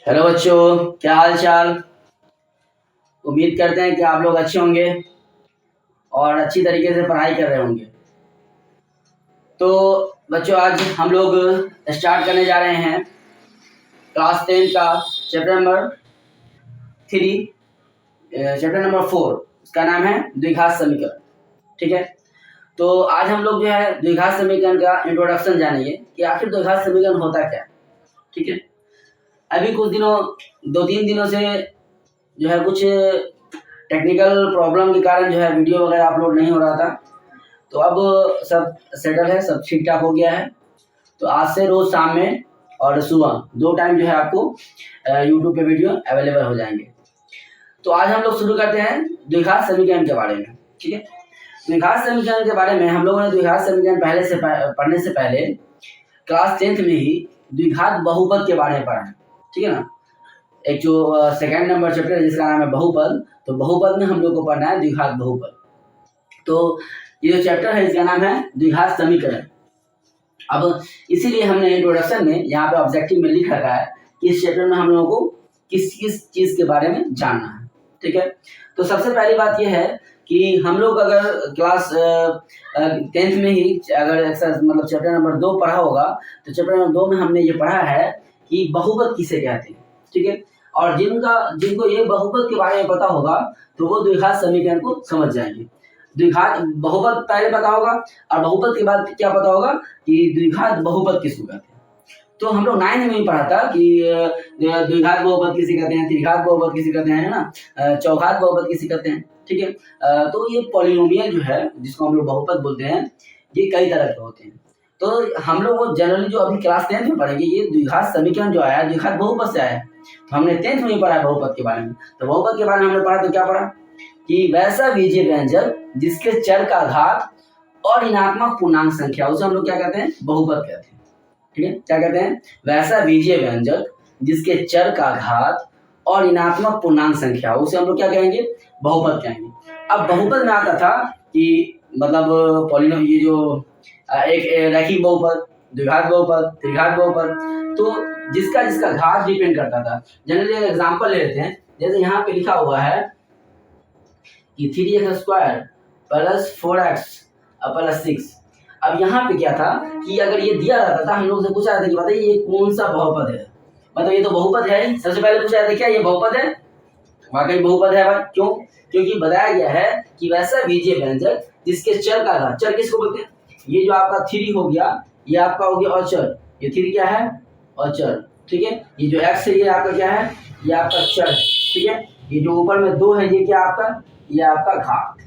Hello बच्चों, क्या हाल चाल। उम्मीद करते हैं कि आप लोग अच्छे होंगे और अच्छी तरीके से पढ़ाई कर रहे होंगे। तो बच्चों, आज हम लोग स्टार्ट करने जा रहे हैं क्लास 10 का चैप्टर नंबर 3, चैप्टर नंबर 4। उसका नाम है द्विघात समीकरण। ठीक है, तो आज हम लोग जो है द्विघात समीकरण का इंट्रोडक्शन जानेंगे कि आखिर द्विघात समीकरण होता क्या है। ठीक है, अभी कुछ दिनों 2-3 दिनों से जो है कुछ टेक्निकल प्रॉब्लम के कारण जो है वीडियो वगैरह अपलोड नहीं हो रहा था। तो अब सब सेटल है, सब ठीक ठाक हो गया है। तो आज से रोज शाम में और सुबह 2 टाइम जो है आपको यूट्यूब पे वीडियो अवेलेबल हो जाएंगे। तो आज हम लोग शुरू करते हैं द्विघात समीकरण के बारे में। ठीक है, द्विघात समीकरण के बारे में हम लोगों ने द्विघात समीकरण पढ़ने से पहले क्लास 10th में ही द्विघात बहुपद के बारे में पढ़ा है। ठीक है ना, एक जो सेकेंड नंबर चैप्टर है जिसका नाम है बहुपद, तो बहुपद में हम लोग को पढ़ना है द्विघात बहुपद। तो ये जो चैप्टर है इसका नाम है द्विघात समीकरण। अब इसीलिए हमने इंट्रोडक्शन में यहाँ पे ऑब्जेक्टिव में लिख रखा है कि इस चैप्टर में हम लोगों को किस किस चीज के बारे में जानना है। ठीक है, तो सबसे पहली बात यह है कि हम लोग अगर क्लास 10th में ही अगर मतलब चैप्टर नंबर 2 पढ़ा होगा, तो चैप्टर नंबर 2 में हमने ये पढ़ा है कि बहुपद किसे कहते हैं। ठीक है, और जिनको ये बहुपद के बारे में पता होगा तो वो द्विघात समीकरण को समझ जाएंगे। द्विघात बहुपद पहले पता होगा और बहुपद के बाद क्या पता होगा कि द्विघात बहुपद किसको कहते हैं। तो हम लोग 9th में ही पढ़ा था कि द्विघात बहुपद किसे कहते हैं, त्रिघात बहुपद किसे कहते हैं, है ना, चौघात बहुपद किसे कहते हैं। ठीक है, तो ये पॉलिनोमियल जो है जिसको हम लोग बहुपद बोलते हैं, ये कई तरह के होते हैं। तो हम लोग जनरली जो अभी क्लास 10th में पढ़ेंगे ये द्विघात समीकरण जो आया द्विघात बहुपद से आया है। तो हमने 10th में ही पढ़ा है बहुपद के बारे में। तो बहुपद के बारे में हमने पढ़ा तो क्या पढ़ा कि वैसा बीजीय व्यंजक जिसके चर का घात और ऋणात्मक पूर्णांक संख्या, उसे हम लोग क्या कहते हैं, बहुपद कहते हैं। ठीक है, क्या कहते हैं, वैसा बीजीय व्यंजक जिसके चर का घात और ऋणात्मक पूर्णांक संख्या, उसे हम लोग क्या कहेंगे, बहुपद कहेंगे। अब बहुपद में आता था कि मतलब पॉलिनोम, ये जो एक रैखिक बहुपद, द्विघात बहुपद, त्रिघात बहुपद, तो जिसका जिसका घात डिपेंड करता था। जनरली एग्जांपल ले लेते हैं, जैसे यहाँ पे लिखा हुआ है कि 3x² प्लस 4x प्लस 6। अब यहाँ पे क्या था कि अगर ये दिया रहता था, हम लोग से पूछा जाता कि बताइए ये कौन सा बहुपद है, मतलब ये तो बहुपद है ही। सबसे पहले पूछा जाता क्या ये बहुपद है, वाकई बहुपद है भाई। क्यों? क्योंकि बताया गया है कि वैसा बीजीय व्यंजक जिसके चर का घात, चर किसको बोलते हैं, ये जो आपका 3 हो गया ये आपका हो गया अचर, ये 3 क्या है, अचर। ठीक है, ये जो x है ये आपका क्या है, ये आपका चर है। ठीक है, ये जो ऊपर में 2 है ये क्या आपका, ये आपका घात।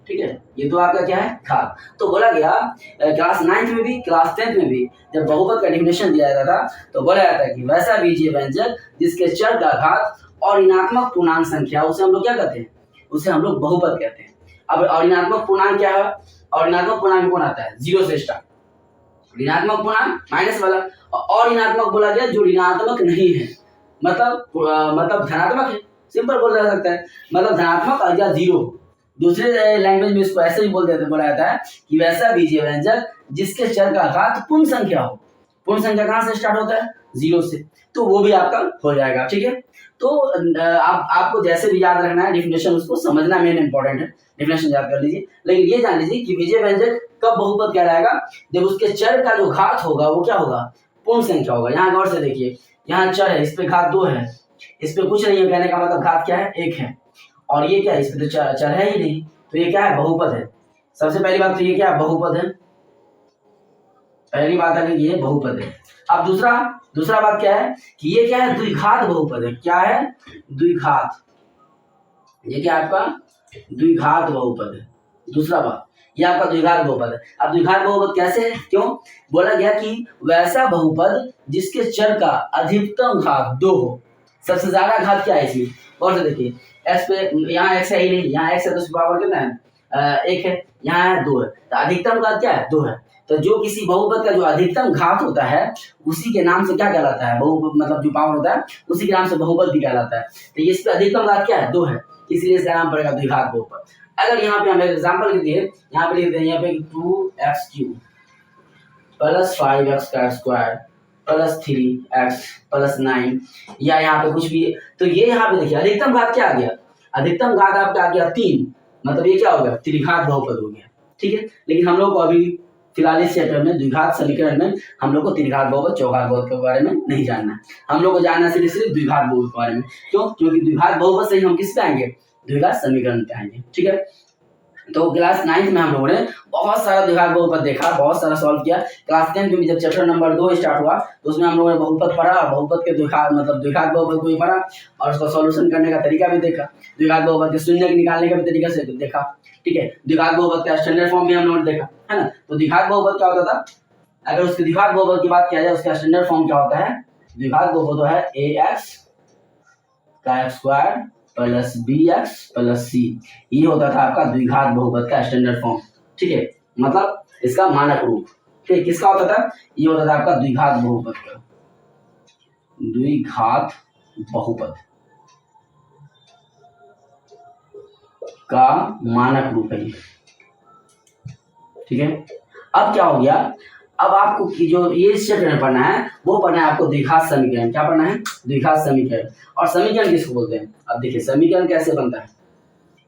ठीक है, ये तो आपका क्या है, घात। तो बोला गया क्लास 9th में भी क्लास 10th में भी जब बहुपद का डेफिनेशन दिया जाता था तो बोला जाता है कि वैसा बीजीय व्यंजक जिसके चर का घात और ऋणात्मक पूर्णांक संख्या, उसे हम लोग क्या कहते हैं, उसे हम लोग बहुपद कहते हैं। अब ऋणात्मक पूर्णांक क्या है, और ऋणात्मक पूर्णांक कौन आता है, 0 से स्टार्ट। ऋणात्मक पूर्णांक माइनस वाला, और ऋणात्मक बोला गया जो ऋणात्मक नहीं है, मतलब धनात्मक है, सिंपल बोला जा सकता है, मतलब धनात्मक या 0। दूसरे लैंग्वेज में इसको ऐसे ही बोला जाता है कि वैसा बीजीय व्यंजक जिसके चर का घात पूर्ण संख्या हो। पूर्ण संख्या कहाँ से स्टार्ट होता है, 0 से, तो वो भी आपका हो जाएगा। ठीक है, तो आपको जैसे भी याद रखना है डेफिनेशन, उसको समझना मेन इंपॉर्टेंट है, डेफिनेशन याद कर लीजिए। लेकिन ये जान लीजिए कि बीजीय व्यंजक कब बहुपद कहलाएगा, जब उसके चर का जो घात होगा वो क्या होगा, पूर्ण संख्या होगा। यहाँ गौर से देखिए, यहाँ चर है, इस पे घात 2 है, इस पे कुछ नहीं है, कहने का मतलब घात क्या है, 1 है, और ये क्या है, इस पे तो चर है ही नहीं, तो ये क्या है, बहुपद है। सबसे पहली बात तो ये क्या है, बहुपद है, पहली बात है कि ये बहुपद है। अब दूसरा बात क्या है कि ये क्या है, द्विघात बहुपद है। क्या है, द्विघात, ये क्या आपका द्विघात बहुपद है। दूसरा बात ये आपका द्विघात बहुपद है। अब द्विघात बहुपद कैसे है, क्यों बोला गया कि वैसा बहुपद जिसके चर का अधिकतम घात 2 हो। सबसे ज्यादा घात क्या है इसमें, और से देखिए, एक्स पे यहाँ एक्स है ही नहीं, यहाँ एक्स है तो उसकी पावर कितना है, 1 है, यहाँ 2 है, तो अधिकतम घात क्या है, 2 है। तो जो किसी बहुपद का जो अधिकतम घात होता है उसी के नाम से क्या कहलाता है, बहुपद, मतलब जो पावर होता है उसी के नाम से बहुपद भी कहलाता है। तो इस पे अधिकतम घात क्या है, 2 है, इसलिए इसका नाम पड़ेगा द्विघात बहुपद। अगर यहाँ पे हम एग्जाम्पल के लिए यहाँ पे लिखते हैं, यहाँ पे 2x³ प्लस 5x² +3x + 9 या यहाँ पे कुछ भी। तो ये यहाँ पे देखिए अधिकतम घात क्या आ गया, अधिकतम घात आपका आ गया 3, मतलब ये क्या हो गया, त्रिघात बहुपद हो गया। ठीक है, लेकिन हम लोग को अभी फिलहाल इस चैप्टर में द्विघात समीकरण में हम लोग को त्रिघात बहुपद चौघात बहुपद के बारे में नहीं जानना है, हम लोग को जानना सिर्फ द्विघात बहुपद के बारे में। क्यों? क्योंकि द्विघात बहुपद से ही हम किस पे आएंगे, द्विघात समीकरण पे आएंगे। ठीक है, तो क्लास 9 में हम लोगों ने बहुत सारा द्विघात बहुपद देखा, बहुत सारा सॉल्व किया। क्लास 10 में जब चैप्टर नंबर 2 स्टार्ट हुआ तो उसमें हम लोगों ने बहुपद पढ़ा, बहुपद के द्विघात मतलब द्विघात बहुपद को भी पढ़ा और उसका सॉल्यूशन करने का तरीका भी देखा, द्विघात बहुपद के शून्य निकालने का भी तरीका से देखा। ठीक है, द्विघात बहुपद का स्टैंडर्ड फॉर्म भी हम लोगों ने देखा, है ना। तो द्विघात बहुपद क्या होता था, अगर उसके द्विघात बहुपद की बात किया जाए उसका स्टैंडर्ड फॉर्म क्या होता है, द्विघात बहुपद है ax का x² + bx + c, ये होता था आपका द्विघात बहुपद का स्टैंडर्ड फॉर्म। ठीक है, मतलब इसका मानक रूप। ठीक है, किसका होता था, ये होता था आपका द्विघात बहुपद का, द्विघात बहुपद का मानक रूप है ये। ठीक है, अब क्या हो गया, अब आपको की जो ये चैप्टर में पढ़ना है वो पढ़ना है आपको द्विघात समीकरण। क्या पढ़ना है, द्विघात समीकरण। और समीकरण किसको बोलते हैं, अब देखिए समीकरण कैसे बनता है।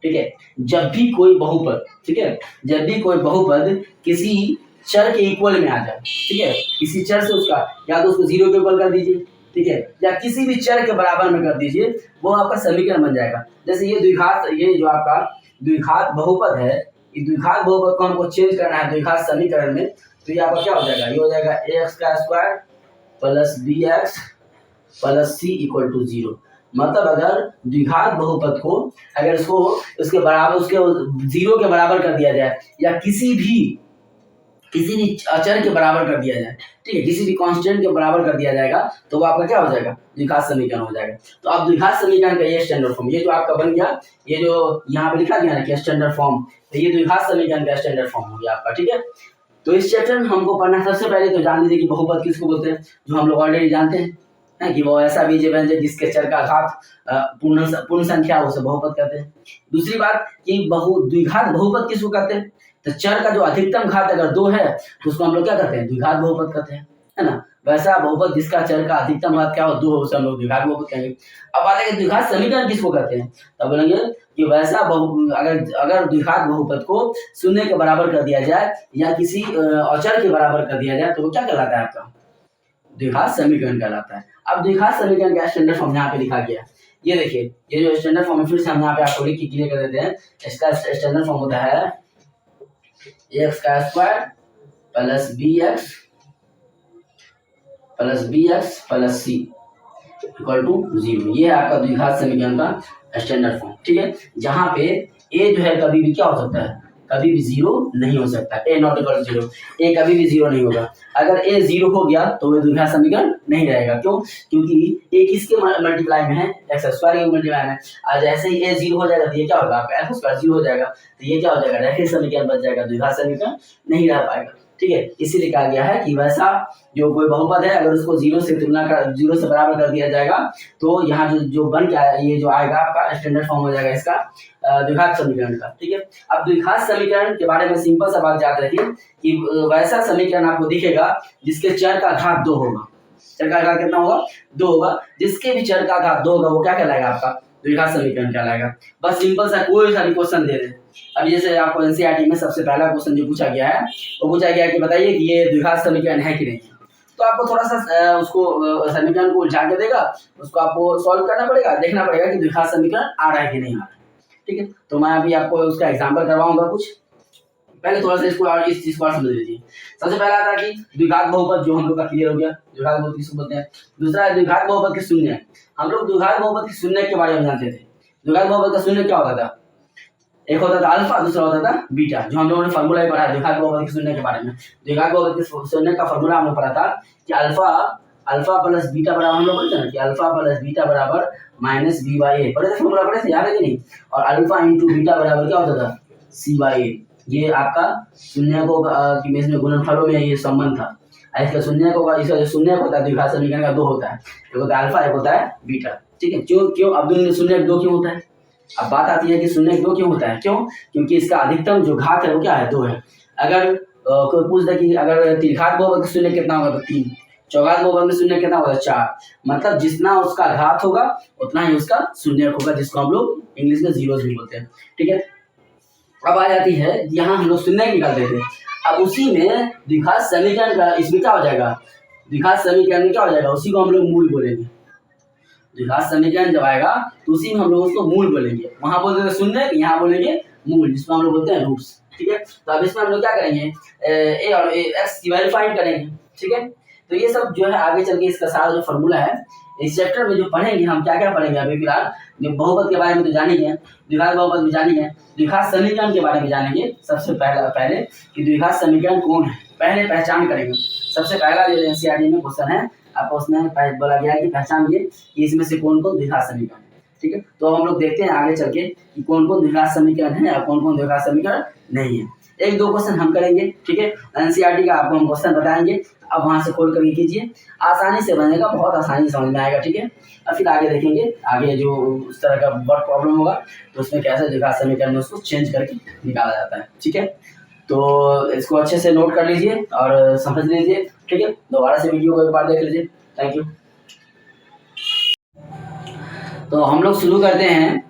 ठीक है, जब भी कोई बहुपद, ठीक है, जब भी कोई बहुपद किसी चर के इक्वल में आ जाए, ठीक है, किसी चर से उसका या तो उसको 0 के इक्वल कर दीजिए, ठीक है, या किसी भी चर के बराबर में कर दीजिए, वो आपका समीकरण बन जाएगा। जैसे ये द्विघात, ये जो आपका द्विघात बहुपद है, ये द्विघात बहुपद को हमको चेंज करना है द्विघात समीकरण में, तो ये आपका क्या हो जाएगा, ये हो जाएगा ax² + bx + c = 0। मतलब अगर द्विघात बहुपद को अगर इसको उसके बराबर उसके 0 के बराबर कर दिया जाए या किसी भी अचर के बराबर कर दिया जाए, ठीक है, किसी भी कांस्टेंट के बराबर कर दिया जाएगा तो वो आपका क्या हो जाएगा, द्विघात समीकरण हो जाएगा। तो अब द्विघात समीकरण का ये स्टैंडर्ड फॉर्म, ये जो आपका बन गया, ये जो यहाँ पे लिखा गया ना कि स्टैंडर्ड फॉर्म, तो ये द्विघात समीकरण का स्टैंडर्ड फॉर्म हो गया आपका। ठीक है, तो इस चैप्टर में हमको पढ़ना सबसे पहले तो जान लीजिए कि बहुपद किसको बोलते हैं, जो हम लोग ऑलरेडी जानते हैं कि वो ऐसा बीज व्यंजक जिसके चर का घात पूर्ण संख्या उसे बहुपद कहते हैं। दूसरी बात कि द्विघात बहुपद किसको कहते हैं, तो चर का जो अधिकतम घात अगर 2 है तो उसको हम लोग क्या कहते हैं, द्विघात बहुपद कहते हैं, है ना। वैसा बहुपद जिसका चर का अधिकतम घात क्या हो 2 हो, उसे हम लोग द्विघात बहुपद कहेंगे। अब बात है कि द्विघात समीकरण किसको कहते हैं, तब बोलेंगे कि वैसा अगर द्विघात बहुपद को 0 के बराबर कर दिया जाए या किसी अचर के बराबर कर दिया जाए तो वो क्या कहलाता है, आपका द्विघात समीकरण कहलाता है। अब द्विघात समीकरण का स्टैंडर्ड फॉर्म यहाँ पे लिखा गया, ये देखिए, ये जो स्टैंडर्ड फॉर्म फिर से हम यहाँ पे आपको लिख के क्लियर कर देते हैं। इसका स्टैंडर्ड फॉर्म होता है ax² + bx + c = 0। ये है आपका द्विघात समीकरण का स्टैंडर्ड फॉर्म। ठीक है, जहाँ पे a जो है कभी भी क्या हो सकता है, कभी भी 0 नहीं हो सकता, a ≠ 0, a कभी भी 0 नहीं होगा। अगर a 0 हो गया तो वो द्विघात समीकरण नहीं रहेगा। क्यों? क्योंकि a किसके मल्टीप्लाई में है, x² के मल्टीप्लाई में। आज जैसे ही a 0 हो जाएगा तो ये क्या होगा, आपका x² 0 हो जाएगा, तो ये क्या हो जाएगा, रैखिक समीकरण बच जाएगा, द्विघात समीकरण नहीं रह पाएगा। ठीक है, इसीलिए कहा गया है कि वैसा जो कोई बहुपद है अगर उसको 0 से बराबर कर दिया जाएगा तो यहाँ जो बन के आया, ये जो आएगा आपका स्टैंडर्ड फॉर्म हो जाएगा इसका द्विघात समीकरण का। ठीक है, अब द्विघात समीकरण के बारे में सिंपल सा बात याद रखिए कि वैसा समीकरण आपको दिखेगा जिसके चर का घात 2 होगा। चर का घात कितना होगा, 2 होगा। जिसके भी चर का घात 2 होगा वो क्या कहलाएगा, आपका द्विघात समीकरण कहलाएगा। बस सिंपल सा कोई सा भी क्वेश्चन दे दे। अब जैसे आपको एनसीईआरटी में सबसे पहला क्वेश्चन जो पूछा गया है वो पूछा गया कि बताइए कि ये द्विघात समीकरण है कि नहीं, तो आपको थोड़ा सा उसको समीकरण को उलझा के देगा, उसको आपको सॉल्व करना पड़ेगा, देखना पड़ेगा कि द्विघात समीकरण आ रहा है कि नहीं आ रहा है। ठीक है, तो मैं अभी आपको उसका एग्जाम्पल करवाऊंगा कुछ। पहले थोड़ा सा इसको और इस चीज को समझ लीजिए। सबसे पहला था कि द्विघात बहुपद जो हम लोग का क्लियर हो गया, द्विघात बहुपद किसको बोलते हैं। दूसरा है द्विघात बहुपद के शून्य। हम लोग द्विघात बहुपद के शून्य के बारे में जानते थे। द्विघात बहुपद का शून्य क्या होता था, एक होता था अल्फा, दूसरा होता था बीटा, जो हम लोगों ने फार्मूला ही पढ़ा है द्विघात बहुपद के शून्य के बारे में। द्विघात बहुपद के शून्य का फार्मूला हमने पढ़ा था कि अल्फा प्लस बीटा बराबर, हम लोग पढ़ते हैं कि अल्फा प्लस बीटा बराबर -b/a, पढ़े थे फार्मूला, पढ़े थे, याद है कि नहीं। और अल्फा इंटू बीटा बराबर क्या होता था, c/a। ये आपका शून्य को में गुणनफलों में ये संबंध था। इसका शून्य को, इसका जो शून्य होता है द्विघात समीकरण का 2 होता है, एक होता है अल्फा, एक होता है बीटा। ठीक है, क्यों अब शून्य 2 क्यों होता है। अब बात आती है कि शून्य 2 क्यों होता है, क्यों, क्योंकि इसका अधिकतम जो घात है वो क्या है, 2 है। अगर कोई पूछ दे कि अगर त्रिघात बहुपद का शून्य कितना होगा तो 3, चौघात बहुपद में शून्य कितना होगा 4, मतलब जितना उसका घात होगा उतना ही उसका शून्य होगा, जिसको हम लोग इंग्लिश में जीरोस भी बोलते हैं। ठीक है, अब आ जाती है यहाँ हम लोग शून्य निकालते थे, अब उसी में द्विघात समीकरण का इसमें क्या हो जाएगा, द्विघात समीकरण में क्या हो जाएगा, उसी को हम लोग मूल बोलेंगे। द्विघात समीकरण जब आएगा तो उसी में हम लोग उसको मूल बोलेंगे, वहां बोलते थे शून्य, यहाँ बोलेंगे मूल, जिसको हम लोग बोलते हैं रूट्स। ठीक है, तो अब इसमें हम लोग क्या करेंगे, ए और एक्स की वैल्यू फाइंड करेंगे। ठीक है, तो ये सब जो है आगे चल के इसका सारा जो फॉर्मूला है इस चैप्टर में जो पढ़ेंगे हम, क्या क्या पढ़ेंगे अभी फिलहाल, जो बहुपद के बारे में तो जानेंगे, द्विघात बहुपद में जानेंगे, द्विघात समीकरण के बारे में जानेंगे। सबसे पहले कि द्विघात समीकरण कौन है, पहले पहचान करेंगे। सबसे पहला जो एनसीईआरटी में क्वेश्चन है, आपको उसमें बोला गया है कि पहचानिए कि इसमें से कौन कौन द्विघात समीकरण है। ठीक है, तो हम लोग देखते हैं आगे चल के कि कौन कौन द्विघात समीकरण है और कौन कौन द्विघात समीकरण नहीं है। एक दो क्वेश्चन हम करेंगे। ठीक है, एनसीईआरटी का आपको हम क्वेश्चन बताएंगे, अब वहां से खोल करके कीजिए, आसानी से बनेगा, बहुत आसानी से समझ में आएगा। ठीक है, और फिर आगे देखेंगे, आगे जो उस तरह का वर्ड प्रॉब्लम होगा तो उसमें कैसे द्विघात समीकरण में उसको चेंज करके निकाला जाता है। ठीक है, तो इसको अच्छे से नोट कर लीजिए और समझ लीजिए। ठीक है, दोबारा से वीडियो को एक बार देख लीजिए। Thank you. तो हम लोग शुरू करते हैं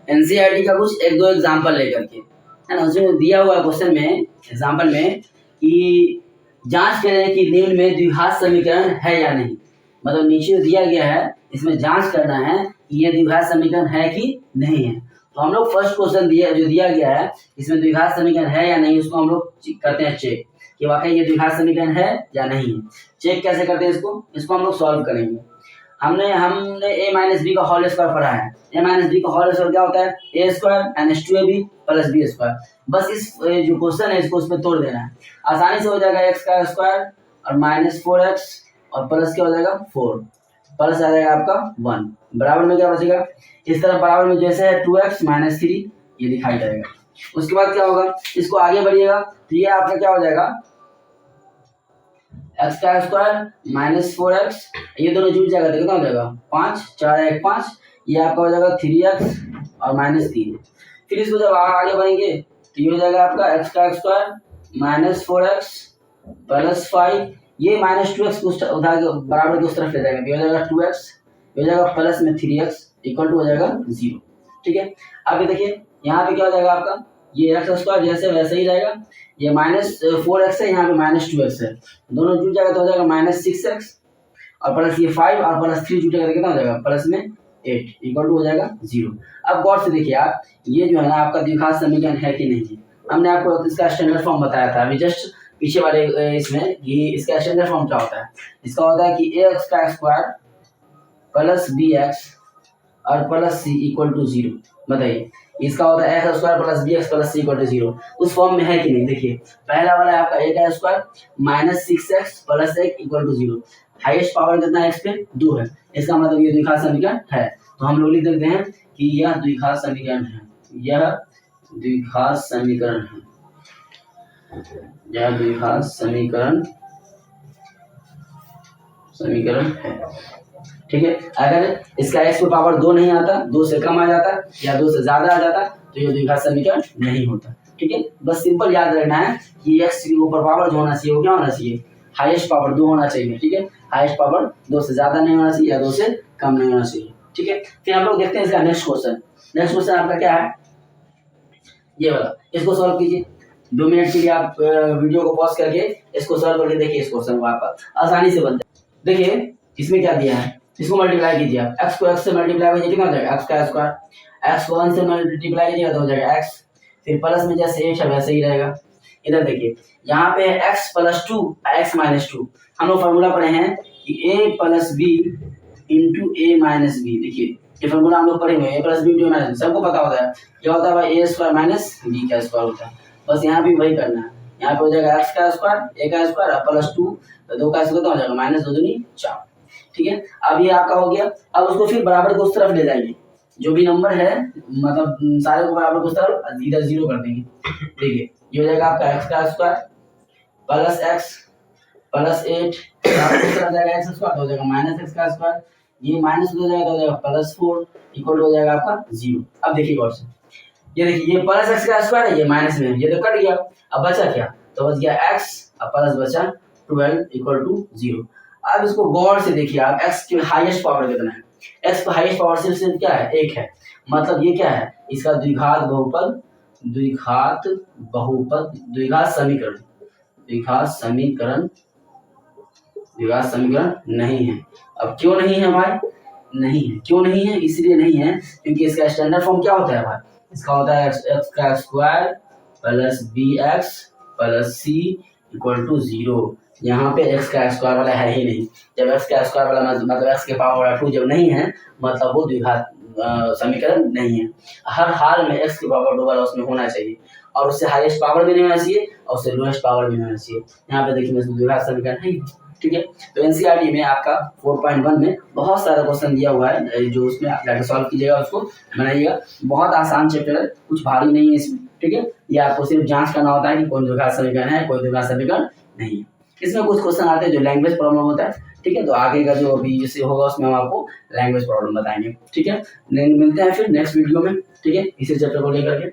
एनसीईआरटी का कुछ एक दो एग्जाम्पल लेकर के, है ना। उसमें दिया हुआ क्वेश्चन में, एग्जाम्पल में, कि जांच करें कि निम्न में द्विघात समीकरण है या नहीं, मतलब नीचे दिया गया है, इसमें जांच करना है कि ये द्विघात समीकरण है कि नहीं है। तो हम लोग फर्स्ट क्वेश्चन जो दिया गया है इसमें द्विघात समीकरण है या नहीं, उसको हम लोग करते हैं चेक कि वाकई ये द्विघात समीकरण है या नहीं है। चेक कैसे करते हैं इसको हम लोग सॉल्व करेंगे। हमने a माइनस बी का होल स्क्वायर पढ़ा है। a माइनस बी का होल स्क्वायर क्या होता है, a square minus 2ab plus b square. बस इस जो क्वेश्चन है इसको उसमें तोड़ देना है, आसानी से हो जाएगा। x का स्क्वायर और माइनस 4x और प्लस क्या हो जाएगा 4, प्लस आ जाएगा आपका 1, बराबर में क्या बचेगा, इस तरह बराबर में जैसे है 2x माइनस 3 ये दिखाई देगा। उसके बाद क्या होगा, इसको आगे बढ़िएगा तो ये आपका क्या हो जाएगा, एक्स का स्क्वायर माइनस 4x, ये दोनों जुड़ जाएगा तो कितना हो जाएगा 5, 4 1 5, ये आपका हो जाएगा 3x और माइनस 3। फिर इसको जब आगे बढ़ेंगे तो ये हो जाएगा आपका एक्स का स्क्वायर माइनस 4x प्लस 5, ये माइनस 2x को उधर बराबर के उस तरफ ले जाएगा, ये हो जाएगा 2x, ये हो जाएगा प्लस में 3x इक्वल टू हो जाएगा 0। ठीक है, अब ये देखिए यहाँ पे क्या हो जाएगा आपका, ये एक्स स्क्वायर जैसे वैसे ही रहेगा, ये माइनस 4x है, यहाँ पे माइनस 2x है, दोनों जुड़ जाएगा तो हो जाएगा माइनस 6x और प्लस ये 5 और प्लस 3 जुटेगा तो कितना हो जाएगा प्लस में 8 इक्वल टू हो जाएगा 0। अब गौर से देखिए आप, ये जो है ना आपका द्विघात समीकरण है कि नहीं है। हमने आपको इसका स्टैंडर्ड फॉर्म बताया था अभी जस्ट पीछे वाले इसमें, कि इसका स्टैंडर्ड फॉर्म क्या होता है। इसका होता है कि ax का स्क्वायर प्लस bx और प्लस c इक्वल टू 0। बताइए, इसका होता है x square plus b x plus c equal to 0, उस फॉर्म में है कि नहीं। देखिए पहला वाला है आपका ए का square minus 6x plus 1 equal to 0, highest power कितना है एक्स पे 2 है, इसका मतलब ये द्विघात समीकरण है। तो हम लोग लिख देते हैं कि यह द्विघात समीकरण है, यह द्विघात समीकरण है, यह द्विघात समीकरण है। ठीक है, अगर इसका x पे पावर 2 नहीं आता, 2 से कम आ जाता या 2 से ज्यादा आ जाता तो ये द्विघात समीकरण नहीं होता। ठीक है, बस सिंपल याद रखना है कि x के ऊपर पावर जो होना चाहिए वो क्या होना चाहिए, हाईएस्ट पावर 2 होना चाहिए। ठीक है, हाईएस्ट पावर 2 से ज्यादा नहीं होना चाहिए या 2 से कम नहीं होना चाहिए। ठीक है, फिर हम लोग देखते हैं इसका नेक्स्ट क्वेश्चन। नेक्स्ट क्वेश्चन आपका क्या है, ये वाला, इसको सॉल्व कीजिए। 2 मिनट के लिए आप वीडियो को पॉज करके इसको सॉल्व करके देखिए, इस क्वेश्चन को आपका आसानी से बन जाए। देखिए इसमें क्या दिया है, इसको मल्टीप्लाई कीजिए आप, x को x से मल्टीप्लाई कीजिए कितना हो जाएगा x का स्क्वायर, x को 1 से मल्टीप्लाई कीजिएगा तो हो जाएगा x, फिर प्लस में जैसे 8 है वैसे ही रहेगा। इधर देखिए यहाँ पे है x प्लस 2 x माइनस 2, हम लोग फार्मूला पढ़े हैं कि a plus b into a minus b. देखिए ये फार्मूला हम लोग पढ़े हुए, a plus b into a minus, सबको पता होता है क्या होता है भाई, a स्क्वायर माइनस b का स्क्वायर होता है। बस यहाँ भी वही करना है, यहाँ पे हो जाएगा x का स्क्वायर, a का स्क्वायर और प्लस 2, तो 2 का स्क्वायर हो जाएगा माइनस 2 दूनी 4। ठीक है, अब ये आपका हो गया। अब उसको फिर बराबर को उस तरफ ले जाएंगे, जो भी नंबर है मतलब सारे को बराबर को उस तरफ इधर 0 कर देंगे। देखिए ये हो जाएगा आपका x का स्क्वायर प्लस x प्लस 8 उस तरफ जाएगा x स्क्वायर तो हो जाएगा माइनस x का स्क्वायर, ये माइनस हो जाएगा तो हो जाएगा प्लस 4 इक्वल हो जाएगा आपका 0। अब देखिए गौर से, ये देखिए ये प्लस x का स्क्वायर है, ये माइनस में, ये तो कट गया, अब बचा क्या, तो बच गया x और प्लस बचा 12 इक्वल टू 0। अब इसको गौर से देखिए आप, x की हाईएस्ट पावर कितना है, x का हाईएस्ट पावर सिर्फ क्या है, 1 है। मतलब ये क्या है, इसका द्विघात बहुपद, द्विघात बहुपद, द्विघात समीकरण, द्विघात समीकरण, द्विघात समीकरण नहीं है। अब क्यों नहीं है भाई, नहीं है, क्यों नहीं है, इसलिए नहीं है क्योंकि इसका स्टैंडर्ड फॉर्म क्या होता है भाई, इसका होता है x का square plus bx plus c equal to 0। यहाँ पे x का स्क्वायर वाला है ही नहीं। जब x का स्क्वायर वाला मतलब x के पावर 2 जब नहीं है, मतलब वो द्विघात समीकरण नहीं है। हर हाल में x की पावर 2 वाला उसमें होना चाहिए, और उससे हाईएस्ट पावर भी नहीं होना चाहिए और उससे लोएस्ट पावर भी नहीं होना चाहिए। यहाँ पे देखिए द्विघात समीकरण है, ठीक है। तो एनसीईआरटी में आपका 4.1 में बहुत सारा क्वेश्चन दिया हुआ है, जो उसमें आप जाकर सॉल्व कीजिएगा, उसको बनाइएगा। बहुत आसान चैप्टर है, कुछ भारी नहीं है इसमें, ठीक है। ये आपको सिर्फ जांच करना होता है कि कौन द्विघात समीकरण है, कोई द्विघात समीकरण नहीं है। इसमें कुछ क्वेश्चन आते हैं जो लैंग्वेज प्रॉब्लम होता है, ठीक है। तो आगे का जो अभी जैसे होगा उसमें हम आपको लैंग्वेज प्रॉब्लम बताएंगे, ठीक है। मिलते हैं फिर नेक्स्ट वीडियो में, ठीक है, इसी चैप्टर को लेकर के।